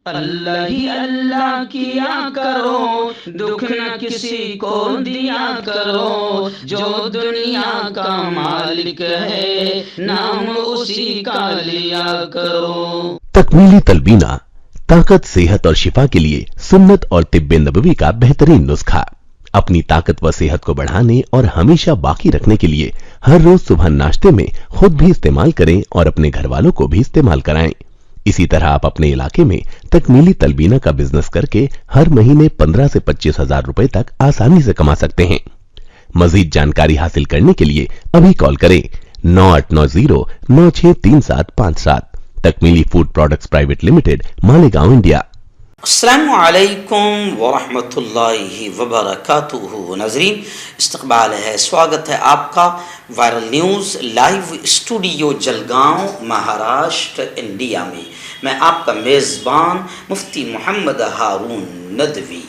اللہ ہی اللہ کیا کرو، دکھ نہ کسی کو دیا کرو، جو دنیا کا مالک ہے نام اسی کا لیا کرو۔ تکمیلی تلبینہ طاقت، صحت اور شفا کے لیے سنت اور طب نبوی کا بہترین نسخہ۔ اپنی طاقت و صحت کو بڑھانے اور ہمیشہ باقی رکھنے کے لیے ہر روز صبح ناشتے میں خود بھی استعمال کریں اور اپنے گھر والوں کو بھی استعمال کرائیں۔ اسی طرح آپ اپنے علاقے میں تکمیلی تلبینہ کا بزنس کر کے ہر مہینے 15 سے 25 ہزار روپے تک آسانی سے کما سکتے ہیں۔ مزید جانکاری حاصل کرنے کے لیے ابھی کال کریں 9890963757۔ Takmili food products private limited, Malegaon, India. السلام علیکم ورحمۃ اللہ وبرکاتہ۔ ناظرین، استقبال ہے، سواگت ہے آپ کا viral news live studio Jalgaon, Maharashtra, India میں۔ میں آپ کا میزبان مفتی محمد ہارون ندوی۔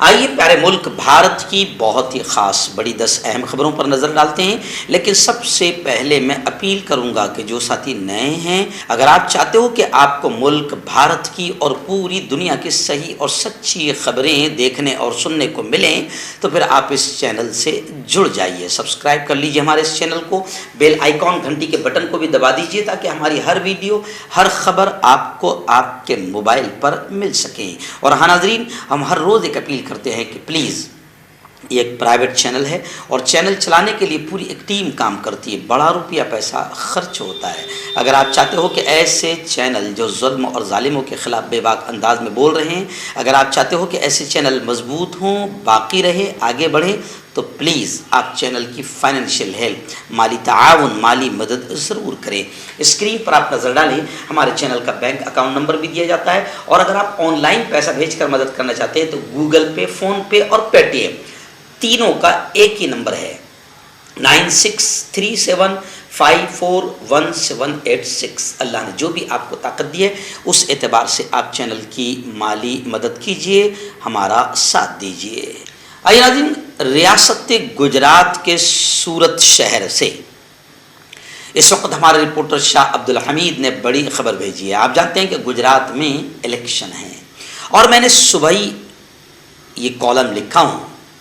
آئیے پیارے ملک بھارت کی بہت ہی خاص بڑی 10 اہم خبروں پر نظر ڈالتے ہیں، لیکن سب سے پہلے میں اپیل کروں گا کہ جو ساتھی نئے ہیں، اگر آپ چاہتے ہو کہ آپ کو ملک بھارت کی اور پوری دنیا کی صحیح اور سچی خبریں دیکھنے اور سننے کو ملیں تو پھر آپ اس چینل سے جڑ جائیے، سبسکرائب کر لیجئے ہمارے اس چینل کو، بیل آئیکن گھنٹی کے بٹن کو بھی دبا دیجئے تاکہ ہماری ہر ویڈیو، ہر خبر آپ کو آپ کے موبائل پر مل سکیں۔ اور ہاں ناظرین، ہم ہر روز ایک اپیل کرتے ہیں کہ پلیز، یہ ایک پرائیویٹ چینل ہے اور چینل چلانے کے لیے پوری ایک ٹیم کام کرتی ہے، بڑا روپیہ پیسہ خرچ ہوتا ہے۔ اگر آپ چاہتے ہو کہ ایسے چینل جو ظلم اور ظالموں کے خلاف بے باک انداز میں بول رہے ہیں، اگر آپ چاہتے ہو کہ ایسے چینل مضبوط ہوں، باقی رہے، آگے بڑھیں، تو پلیز آپ چینل کی فائنینشیل ہیلپ، مالی تعاون، مالی مدد ضرور کریں۔ اسکرین پر آپ نظر ڈالیں، ہمارے چینل کا بینک اکاؤنٹ نمبر بھی دیا جاتا ہے، اور اگر آپ آن لائن پیسہ بھیج کر مدد کرنا چاہتے ہیں تو گوگل پے، فون پے اور پے ٹی ایم تینوں کا ایک ہی نمبر ہے 9637541786۔ اللہ نے جو بھی آپ کو طاقت دی ہے اس اعتبار سے آپ چینل کی مالی مدد کیجئے، ہمارا ساتھ دیجئے۔ آئیے ناظرین، ریاست گجرات کے سورت شہر سے اس وقت ہمارے رپورٹر شاہ عبدالحمید نے بڑی خبر بھیجی ہے۔ آپ جانتے ہیں کہ گجرات میں الیکشن ہے، اور میں نے صبح ہی یہ کالم لکھا ہوں،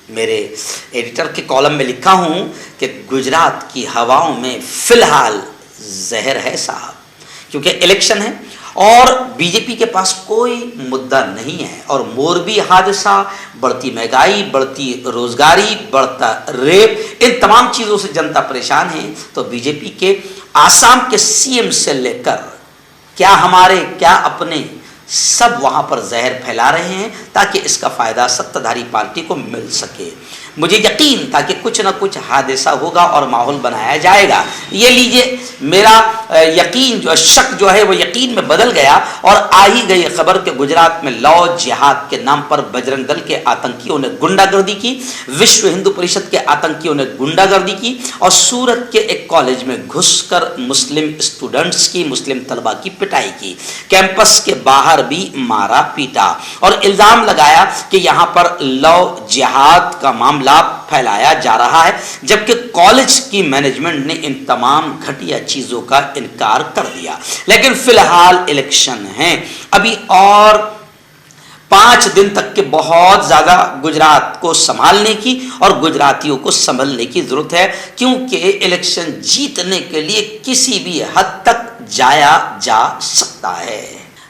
میرے ایڈیٹر کے کالم میں لکھا ہوں کہ گجرات کی ہواؤں میں فی الحال زہر ہے صاحب، کیونکہ الیکشن ہے اور بی جے پی کے پاس کوئی مدعا نہیں ہے، اور موربی حادثہ، بڑھتی مہنگائی، بڑھتی روزگاری، بڑھتا ریپ، ان تمام چیزوں سے جنتا پریشان ہے۔ تو بی جے پی کے آسام کے سی ایم سے لے کر کیا ہمارے کیا اپنے سب وہاں پر زہر پھیلا رہے ہیں تاکہ اس کا فائدہ ستدھاری پارٹی کو مل سکے۔ مجھے یقین تھا کہ کچھ نہ کچھ حادثہ ہوگا اور ماحول بنایا جائے گا۔ یہ لیجئے، میرا یقین جو شک جو ہے وہ یقین میں بدل گیا، اور آ ہی گئی خبر کہ گجرات میں لو جہاد کے نام پر بجرنگ دل کے آتنکیوں نے گنڈا گردی کی، وشو ہندو پریشد کے آتنکیوں نے گنڈا گردی کی، اور سورت کے ایک کالج میں گھس کر مسلم اسٹوڈنٹس کی، مسلم طلبہ کی پٹائی کی، کیمپس کے باہر بھی مارا پیٹا، اور الزام لگایا کہ یہاں پر لو جہاد کا معاملہ پھیلایا جا رہا ہے، جبکہ کالج کی مینجمنٹ نے ان تمام گھٹیا چیزوں کا انکار کر دیا۔ لیکن فی الحال الیکشن ہیں، ابھی اور 5 دن تک کے بہت زیادہ گجرات کو سنبھالنے کی اور گجراتیوں کو سنبھلنے کی ضرورت ہے، کیونکہ الیکشن جیتنے کے لیے کسی بھی حد تک جایا جا سکتا ہے۔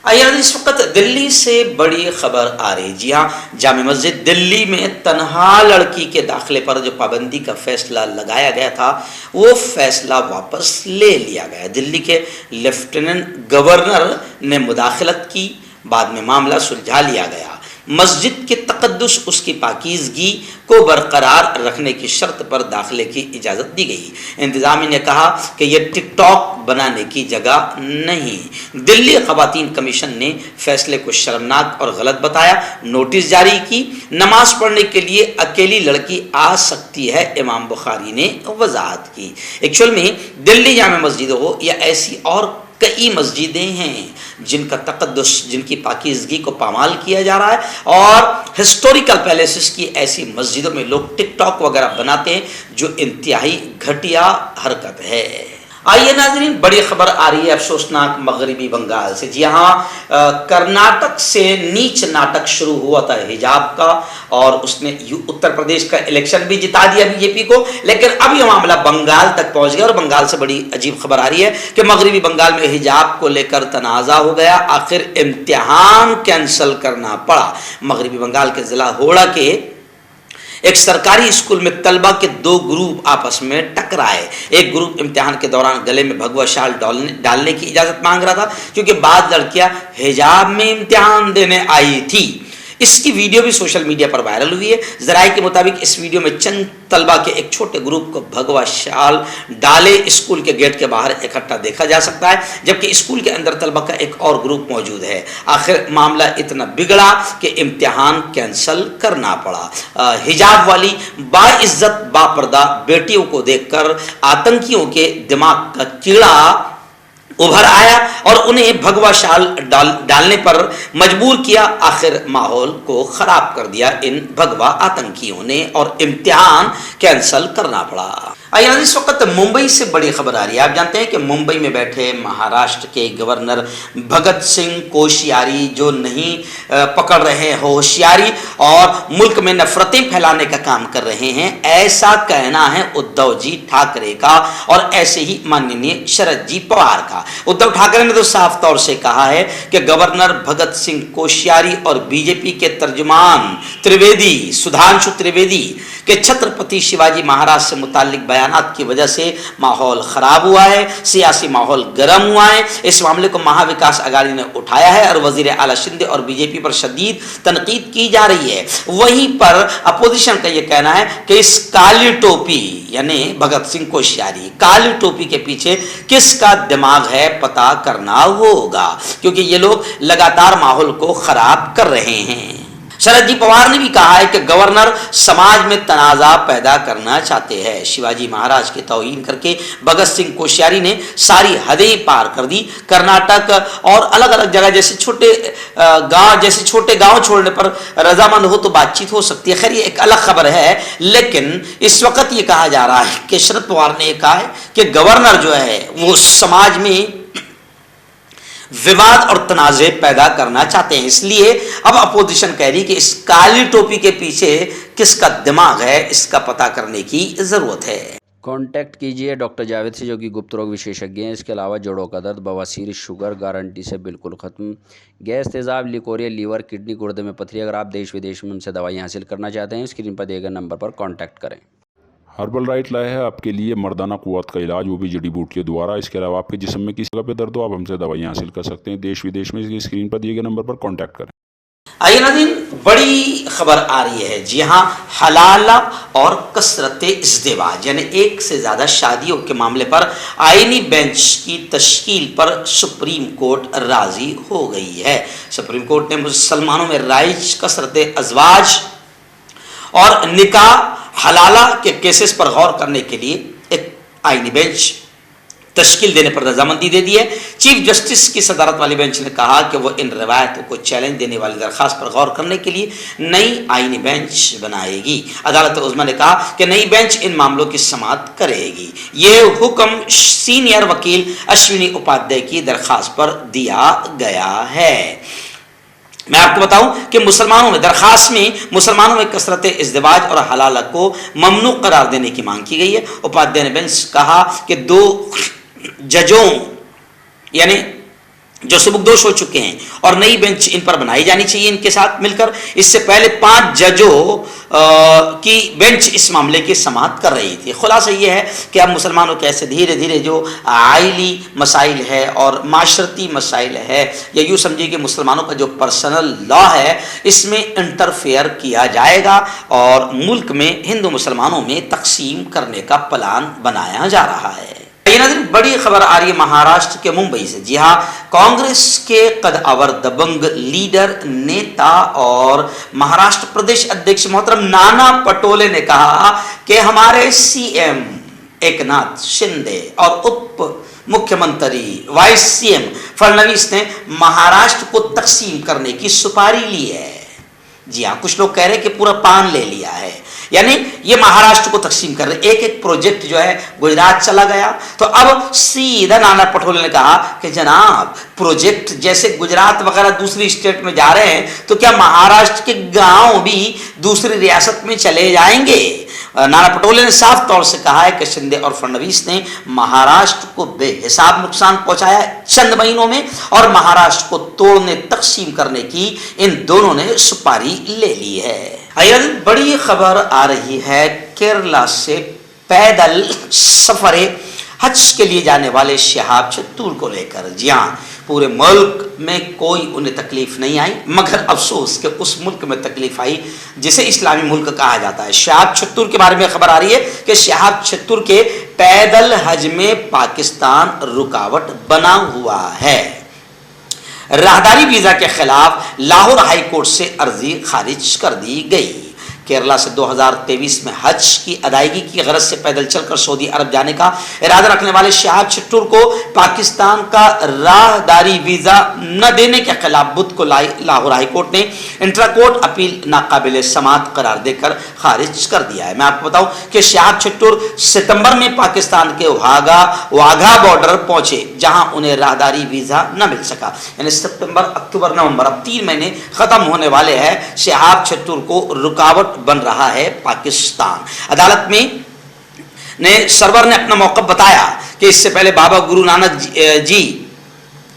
اس وقت دلی سے بڑی خبر آ رہی، جی ہاں، جامع مسجد دلی میں تنہا لڑکی کے داخلے پر جو پابندی کا فیصلہ لگایا گیا تھا وہ فیصلہ واپس لے لیا گیا۔ دلی کے لیفٹیننٹ گورنر نے مداخلت کی، بعد میں معاملہ سلجھا لیا گیا۔ مسجد کے تقدس، اس کی پاکیزگی کو برقرار رکھنے کی شرط پر داخلے کی اجازت دی گئی۔ انتظامیہ نے کہا کہ یہ ٹک ٹاک بنانے کی جگہ نہیں۔ دلی خواتین کمیشن نے فیصلے کو شرمناک اور غلط بتایا، نوٹس جاری کی۔ نماز پڑھنے کے لیے اکیلی لڑکی آ سکتی ہے، امام بخاری نے وضاحت کی۔ ایکچوئل میں دلی جامع مسجد ہو یا ایسی اور کئی مسجدیں ہیں جن کا تقدس، جن کی پاکیزگی کو پامال کیا جا رہا ہے، اور ہسٹوریکل پیلیسز کی ایسی مسجدوں میں لوگ ٹک ٹاک وغیرہ بناتے ہیں جو انتہائی گھٹیا حرکت ہے۔ आइए नाज़रीन, बड़ी खबर आ रही है अफसोसनाक मगरबी बंगाल से। जी हाँ, कर्नाटक से नीच नाटक शुरू हुआ था हिजाब का, और उसने उत्तर प्रदेश का इलेक्शन भी जिता दिया बीजेपी को, लेकिन अब यह मामला बंगाल तक पहुंच गया। और बंगाल से बड़ी अजीब खबर आ रही है कि मगरबी बंगाल में हिजाब को लेकर तनाज़ा हो गया, आखिर इम्तिहान कैंसिल करना पड़ा। मगरबी बंगाल के जिला होड़ा के एक सरकारी स्कूल में तलबा के दो ग्रुप आपस में टकराए। एक ग्रुप इम्तिहान के दौरान गले में भगवा शाल डालने की इजाजत मांग रहा था, क्योंकि बाद लड़कियां हिजाब में इम्तिहान देने आई थी। इसकी वीडियो भी सोशल मीडिया पर वायरल हुई है। जराये के मुताबिक इस वीडियो में चंद तलबा के एक छोटे ग्रुप को भगवा शाल डाले स्कूल के गेट के बाहर इकट्ठा देखा जा सकता है, जबकि स्कूल के अंदर तलबा का एक और ग्रुप मौजूद है। आखिर मामला इतना बिगड़ा कि इम्तिहान कैंसिल करना पड़ा। हिजाब वाली बाइज्जत बापर्दा बेटियों को देखकर आतंकियों के दिमाग का कीड़ा उभर आया और उन्हें भगवा शाल डालने पर मजबूर किया। आखिर माहौल को खराब कर दिया इन भगवा आतंकियों ने और इम्तिहान कैंसिल करना पड़ा। आइए इस वक्त मुंबई से बड़ी खबर आ रही है। आप जानते हैं कि मुंबई में बैठे महाराष्ट्र के गवर्नर भगत सिंह कोश्यारी जो नहीं पकड़ रहे हैं होशियारी और मुल्क में नफरतें फैलाने का काम कर रहे हैं, ऐसा कहना है उद्धव जी ठाकरे का और ऐसे ही माननीय शरद जी पवार का। उद्धव ठाकरे ने तो साफ तौर से कहा है कि गवर्नर भगत सिंह कोश्यारी और बीजेपी के तर्जुमान त्रिवेदी, सुधांशु त्रिवेदी के छत्रपति शिवाजी महाराज से मुताल्लिक बयानात की वजह से माहौल खराब हुआ है, सियासी माहौल गर्म हुआ है। इस मामले को महाविकास अघाड़ी ने उठाया है और वजीर आला शिंदे और बीजेपी पर शदीद तनकीद की जा रही है। वहीं पर अपोजिशन का यह कहना है कि इस काली टोपी यानी भगत सिंह कोश्यारी काली टोपी के पीछे किसका दिमाग है पता करना होगा, क्योंकि ये लोग लगातार माहौल को खराब कर रहे हैं। शरद जी पवार ने भी कहा है कि गवर्नर समाज में तनाज़ा पैदा करना चाहते हैं। शिवाजी महाराज की तौहीन करके भगत सिंह कोश्यारी ने सारी हदें पार कर दी। कर्नाटक और अलग अलग जगह जैसे छोटे गांव छोड़ने पर रजामंद हो तो बातचीत हो सकती है। खैर ये एक अलग खबर है, लेकिन इस वक्त ये कहा जा रहा है कि शरद पवार ने कहा है कि गवर्नर जो है वो समाज में विवाद और तनाज़े पैदा करना चाहते हैं। इसलिए अब अपोजिशन कह रही कि इस काली टोपी के पीछे किसका दिमाग है, इसका पता करने की जरूरत है। कांटेक्ट कीजिए डॉक्टर जावेद से, जो कि गुप्त रोग विशेषज्ञ हैं। इसके अलावा जोड़ों का दर्द, बवासीर, शुगर गारंटी से बिल्कुल ख़त्म, गैस, तेज़ाब, लिकोरिया, लीवर, किडनी, गुर्दे में पथरी। अगर आप देश विदेश में उनसे दवाइयाँ हासिल करना चाहते हैं, स्क्रीन पर दिए गए नंबर पर कॉन्टैक्ट करें। हर्बल राइट लाया है आपके लिए मर्दाना कुव्वत का इलाज, वो भी जड़ी बूटियों द्वारा। इसके अलावा आपके जिस्म में किसी जगह पे दर्द हो, आप हमसे दवाइयाँ हासिल कर सकते हैं देश विदेश में। इसकी स्क्रीन पर दिए गए नंबर पर कॉन्टैक्ट करें। आइए नाज़रीन, बड़ी खबर आ रही है। जी हाँ, हलाला और कसरत इज़्दिवाज यानी एक से ज़्यादा शादियों के मामले पर आईनी बेंच की तश्कील पर सुप्रीम कोर्ट राज़ी हो गई है। सुप्रीम कोर्ट ने मुसलमानों में राइज कसरत अज़वाज और निकाह हलाला के केसेस पर गौर करने के लिए एक आईनी बेंच तश्कील देने पर रजामंदी दे दी है। चीफ जस्टिस की सदारत वाली बेंच ने कहा कि वो इन रवायतों को चैलेंज देने वाली दरख्वास्त पर गौर करने के लिए नई आईनी बेंच बनाएगी। अदालत उज़्मा ने कहा कि नई बेंच इन मामलों की समाअत करेगी। ये हुक्म सीनियर वकील अश्विनी उपाध्याय की दरख्वास्त पर दिया गया है। मैं आपको बताऊं कि मुसलमानों में कसरत इज़्दिवाज और हलाला को ममनू करार देने की मांग की गई है। उपाध्याय ने बेंच कहा कि 2 जजों यानी जो सुबुकदोश हो चुके हैं और नई बेंच इन पर बनाई जानी चाहिए इनके साथ मिलकर। इससे पहले 5 जजों की बेंच इस मामले की समाअत कर रही थी। खुलासा ये है कि अब मुसलमानों के ऐसे धीरे धीरे जो आइली मसाइल है और माशरती मसाइल है, या यूँ समझिए कि मुसलमानों का जो पर्सनल लॉ है, इसमें इंटरफेयर किया जाएगा और मुल्क में हिंदू मुसलमानों में तकसीम करने का प्लान बनाया जा रहा है। बड़ी खबर आ रही है महाराष्ट्र के मुंबई से। जी हाँ, कांग्रेस के कदआवर दबंग लीडर, नेता और महाराष्ट्र प्रदेश अध्यक्ष मोहतरम नाना पटोले ने कहा कि हमारे सीएम एकनाथ शिंदे और उप मुख्यमंत्री वाइस सीएम फडणवीस ने महाराष्ट्र को तकसीम करने की सुपारी ली है। जी हाँ, कुछ लोग कह रहे हैं कि पूरा पान ले लिया है। यानी ये महाराष्ट्र को तकसीम कर रहे, एक एक प्रोजेक्ट जो है गुजरात चला गया। तो अब सीधा नाना पटोले ने कहा कि जनाब प्रोजेक्ट जैसे गुजरात वगैरह दूसरी स्टेट में जा रहे हैं तो क्या महाराष्ट्र के गांव भी दूसरी रियासत में चले जाएंगे? नाना पटोले ने साफ तौर से कहा है कि शिंदे और फडणवीस ने महाराष्ट्र को बेहिसाब नुकसान पहुंचाया चंद महीनों में, और महाराष्ट्र को तोड़ने तकसीम करने की इन दोनों ने सुपारी ले ली है। बड़ी खबर आ रही है केरला से पैदल सफरे हज के लिए जाने वाले शहाब चत्तूर को लेकर। जी हाँ, पूरे मुल्क में कोई उन्हें तकलीफ नहीं आई, मगर अफसोस कि उस मुल्क में तकलीफ आई जिसे इस्लामी मुल्क कहा जाता है। शहाब चत्तूर के बारे में खबर आ रही है कि शहाब चत्तूर के पैदल हज में पाकिस्तान रुकावट बना हुआ है। राहदारी वीजा के खिलाफ लाहौर हाई कोर्ट से अर्जी खारिज कर दी गई। केरला से 2023 में हज की अदायगी की गरज से पैदल चलकर सऊदी अरब जाने का इरादा रखने वाले शहाब चत्तूर को पाकिस्तान का राहदारी वीजा न देने के खिलाफ बुध को लाहौर हाई कोर्ट ने इंट्रा कोर्ट अपील नाकाबिले समात करार देकर खारिज कर दिया है। मैं आपको बताऊं कि शहाब चत्तूर सितंबर में पाकिस्तान के वाघा बॉर्डर पहुंचे, जहां उन्हें राहदारी वीजा न मिल सका। यानी सितंबर, अक्टूबर, नवंबर, अब 3 महीने खत्म होने वाले हैं। शहाब चत्तूर को रुकावट बन रहा है पाकिस्तान। अदालत में सर्वर ने अपना मौक़िफ़ बताया कि इससे पहले बाबा गुरु नानक जी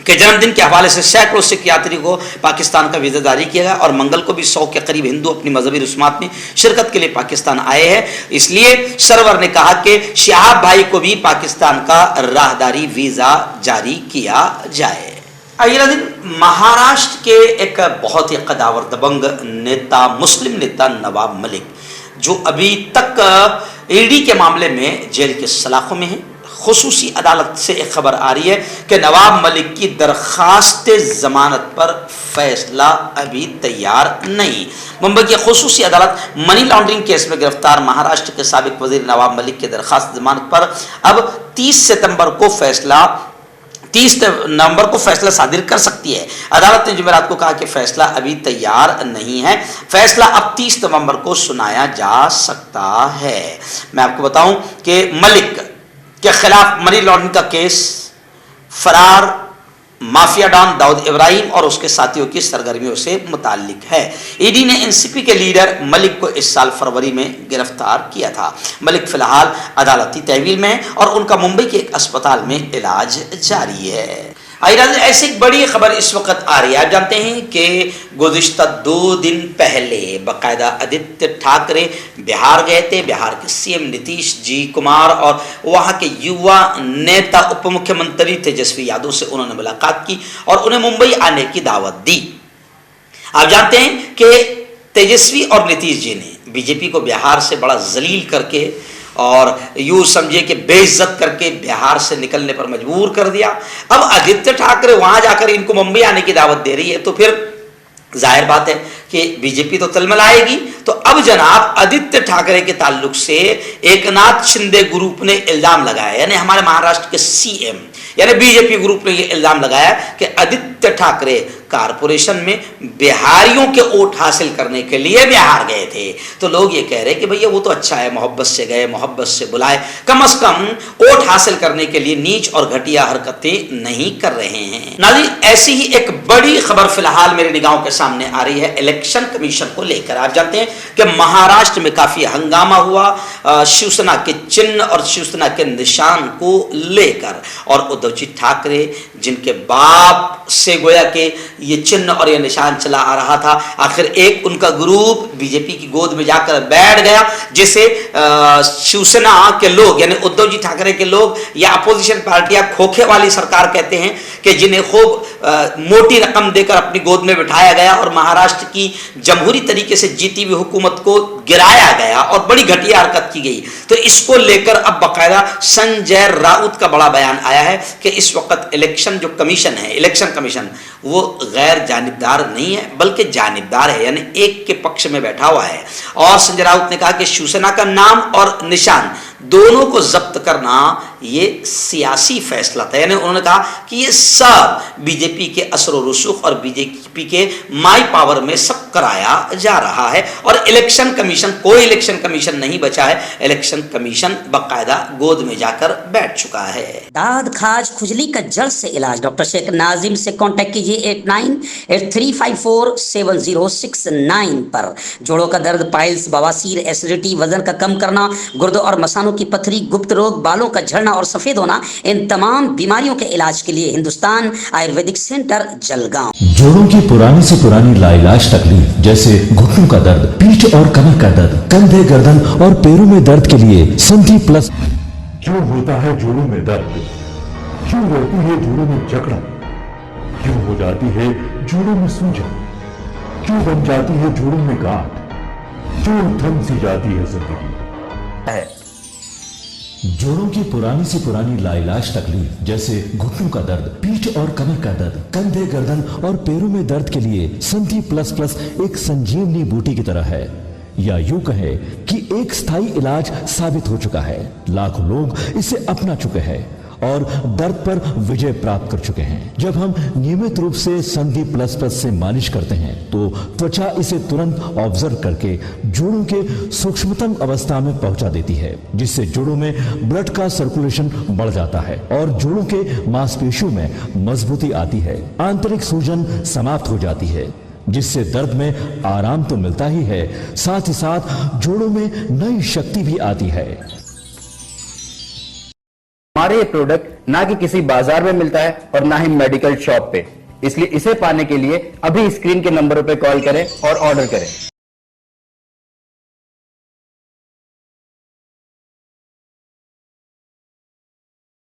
के जन्मदिन के हवाले से सैकड़ों सिख यात्री को पाकिस्तान का वीज़ा जारी किया गया, और मंगल को भी 100 के करीब हिंदू अपनी मजहबी रस्मात में शिरकत के लिए पाकिस्तान आए हैं। इसलिए सर्वर ने कहा कि शहाब भाई को भी पाकिस्तान का राहदारी वीज़ा जारी किया जाए। अगला दिन महाराष्ट्र के एक बहुत ही कदावर दबंग नेता, मुस्लिम नेता नवाब मलिक, जो अभी तक ईडी के मामले में जेल के सलाखों में है। खुसूसी अदालत से एक खबर आ रही है कि नवाब मलिक की दरखास्त जमानत पर फैसला अभी तैयार नहीं। मुंबई की खुसूसी अदालत मनी लॉन्ड्रिंग केस में गिरफ्तार महाराष्ट्र के साबिक वजीर नवाब मलिक की दरखास्त जमानत पर अब 30 नवंबर को फैसला सादिर कर सकती है। अदालत ने जुमेरात को कहा कि फैसला अभी तैयार नहीं है, फैसला अब 30 नवंबर को सुनाया जा सकता है। मैं आपको बताऊं कि मलिक के खिलाफ मनी लॉन्ड्रिंग का केस फरार माफिया डॉन दाऊद इब्राहिम और उसके साथियों की सरगर्मियों से मुताल्लिक है। ईडी ने एनसीपी के लीडर मलिक को इस साल फरवरी में गिरफ्तार किया था। मलिक फिलहाल अदालती तहवील में है और उनका मुंबई के एक अस्पताल में इलाज जारी है। ऐसी एक बड़ी खबर इस वक्त आ रही है। आप जानते हैं कि गुज़िश्ता 2 दिन पहले बाकायदा आदित्य ठाकरे बिहार गए थे। बिहार के सीएम नीतीश जी कुमार और वहाँ के युवा नेता उप मुख्यमंत्री तेजस्वी यादव से उन्होंने मुलाकात की और उन्हें मुंबई आने की दावत दी। आप जानते हैं कि तेजस्वी और नीतीश जी ने बीजेपी को बिहार से बड़ा जलील करके और यूं समझे कि बेइज्जत करके बिहार से निकलने पर मजबूर कर दिया। अब आदित्य ठाकरे वहां जाकर इनको मुंबई आने की दावत दे रही है, तो फिर जाहिर बात है कि बीजेपी तो तलमलाएगी। तो अब जनाब आदित्य ठाकरे के ताल्लुक से एकनाथ शिंदे ग्रुप ने इल्जाम लगाया, यानी हमारे महाराष्ट्र के सीएम यानी बीजेपी ग्रुप ने यह इल्जाम लगाया कि आदित्य ठाकरे कारपोरेशन में बिहारियों के वोट हासिल करने के लिए बिहार गए थे। तो लोग ये कह रहे कि भैया वो तो अच्छा है, मोहब्बत से गए, मोहब्बत से बुलाए, कम से कम वोट हासिल करने के लिए नीच और घटिया हरकतें नहीं कर रहे हैं। नाज़रीन, ऐसी ही एक बड़ी खबर फिलहाल मेरी निगाहों के सामने आ रही है इलेक्शन कमीशन को लेकर। आप जानते हैं कि महाराष्ट्र में काफी हंगामा हुआ शिवसेना के चिन्ह और शिवसेना के निशान को लेकर, और उद्धव जी ठाकरे जिनके बाप से गोया के ये चिन्ह और ये निशान चला आ रहा था, आखिर एक उनका ग्रुप बीजेपी की गोद में जाकर बैठ गया, जिसे शिवसेना के लोग यानी उद्धव जी ठाकरे के लोग या अपोजिशन पार्टियां खोखे वाली सरकार कहते हैं, कि जिन्हें खूब मोटी रकम देकर अपनी गोद में बिठाया गया और महाराष्ट्र की जमहूरी तरीके से जीती हुई हुकूमत को गिराया गया और बड़ी घटिया हरकत की गई। तो इसको लेकर अब बाकायदा संजय राउत का बड़ा बयान आया है कि इस वक्त इलेक्शन जो कमीशन है, इलेक्शन कमीशन, वो गैर जानिबदार नहीं है बल्कि जानिबदार है, यानी एक के पक्ष में बैठा हुआ है। और संजय राउत ने कहा कि शिवसेना का नाम और निशान दोनों को जब्त करना یہ سیاسی فیصلہ تھا. یعنی انہوں نے کہا کہ یہ سب بی جے پی کے اثر و رسوخ اور بی جے پی کے مائی پاور میں سب کرایا جا رہا ہے, اور الیکشن کمیشن, کوئی الیکشن کمیشن نہیں بچا ہے, الیکشن کمیشن باقاعدہ گود میں جا کر بیٹھ چکا ہے. داد کھاج کھجلی کا جڑ سے علاج ڈاکٹر شیخ ناظم سے کانٹیکٹ کیجیے 8983547069 پر. جوڑوں کا درد, پائلس, بواسیر, ایسیڈیٹی, وزن کا کم کرنا, گردوں اور مثانوں کی پتھری, گپت روگ, بالوں کا جھڑنا اور سفید ہونا, ان تمام بیماریوں کے علاج کے لیے ہندوستان آیورویدک سینٹر جلگاؤں. جوڑوں کی پرانی سے پرانی لاعلاج تکلیف جیسے گھٹنوں کا درد, پیٹھ اور کمر کا درد, کندھے, گردن اور پیروں میں درد کے لیے سندھی پلس. کیوں ہوتا ہے جوڑوں میں درد؟ کیوں رہتی ہے جوڑوں میں جکڑن؟ کیوں ہو جاتی ہے جوڑوں میں سوجن؟ کیوں بن جاتی ہے جوڑوں میں گاٹھ؟ کیوں تھم سی جاتی ہے زندگی؟ جوڑوں کی پرانی سے پرانی لاعلاج تکلیف جیسے گھٹنوں کا درد, پیٹھ اور کمر کا درد, کندھے, گردن اور پیروں میں درد کے لیے سندھی پلس پلس ایک سنجیونی بوٹی کی طرح ہے, یا یوں کہے کہ ایک ستھائی علاج ثابت ہو چکا ہے. لاکھوں لوگ اسے اپنا چکے ہیں اور درد پر وجے پراپت کر چکے ہیں. جب ہم نیمت روپ سے سندھی پلس پلس سے مالش کرتے ہیں تو توچا اسے ترنت آبزرو کر کے جوڑوں کے سوکشمتم اوستھا میں پہنچا دیتی ہے, جس سے جوڑوں میں بلڈ کا سرکولیشن بڑھ جاتا ہے اور جوڑوں کے ماس پیشیوں میں مضبوطی آتی ہے. آنترک سوجن سماپت ہو جاتی ہے, جس سے درد میں آرام تو ملتا ہی ہے, ساتھ ہی ساتھ جوڑوں میں نئی شکتی بھی آتی ہے. ہمارے یہ پروڈکٹ نہ کہ کسی بازار میں ملتا ہے اور نہ ہی میڈیکل شاپ پہ, اس لیے اسے پانے کے لیے ابھی اسکرین کے نمبروں پہ کال کریں اور آرڈر کریں.